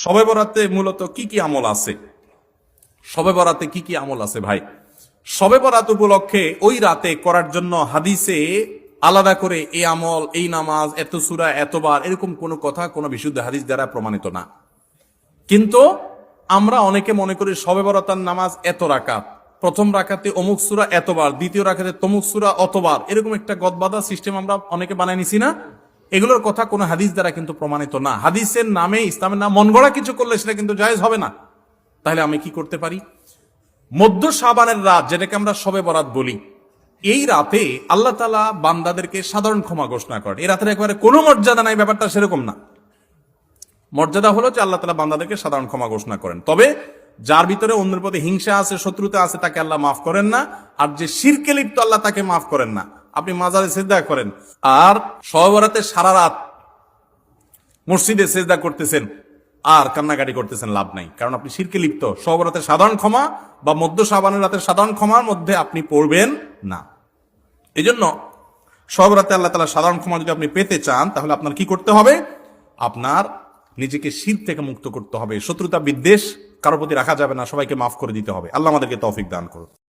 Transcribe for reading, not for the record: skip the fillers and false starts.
শবে বরাতে মূলত কি কি আমল আছে? শবে বরাতে কি কি আমল আছে ভাই? শবে বরাত উপলক্ষে ওই রাতে করার জন্য হাদিসে আলাদা করে এই আমল, এই নামাজ, এত সূরা, এতবার, এরকম কোনো কথা কোনো বিশুদ্ধ হাদিস দ্বারা প্রমাণিত না। কিন্তু আমরা অনেকে মনে করি শবে বরাতের নামাজ এত রাকাত, প্রথম রাকাতে অমুক সূরা এতবার, দ্বিতীয় রাকাতে তমুক সূরা অতবার, এরকম একটা গদবাদা সিস্টেম আমরা অনেকে বানায় নিছি না? এগুলোর কথা কোনো হাদিস দ্বারা কিন্তু প্রমাণিত না। হাদিসের নামে, ইসলামের নাম মন গড়া কিছু করলে সেটা কিন্তু জায়েজ হবে না। তাহলে আমি কি করতে পারি? মধ্য শাবানের রাত, যেটাকে আমরা শবে বরাত বলি, এই রাতে আল্লাহ তাআলা বান্দাদেরকে সাধারণ ক্ষমা ঘোষণা করেন। এই রাতের একেবারে কোনো মর্যাদা নাই, ব্যাপারটা সেরকম না। মর্যাদা হলো যে আল্লাহ তাআলা বান্দাদেরকে সাধারণ ক্ষমা ঘোষণা করেন। তবে যার ভিতরে অন্যের প্রতি হিংসা আছে, শত্রুতা আছে, তাকে আল্লাহ মাফ করেন না। আর যে শিরকে লিপ্ত, আল্লাহ তাকে মাফ করেন না। আপনি মাজারে সিজদা করেন আর শবে বরাতে সারা রাত মসজিদে সিজদা করতেছেন আর কান্নাকাটি করতেছেন, লাভ নাই, কারণ আপনি শিরকে লিপ্ত। শবে বরাতের সাধারণ ক্ষমা বা মধ্য শাবানের রাতের সাধারণ ক্ষমার মধ্যে আপনি পড়বেন না। এই জন্য শবে বরাতে আল্লাহ তাআলা সাধারণ ক্ষমা যদি আপনি পেতে চান, তাহলে আপনার কি করতে হবে? আপনার নিজেকে শিরক থেকে মুক্ত করতে হবে। শত্রুতা বিদ্বেষ কারোর প্রতি রাখা যাবে না, সবাইকে মাফ করে দিতে হবে। আল্লাহ আমাদেরকে তৌফিক দান করুন।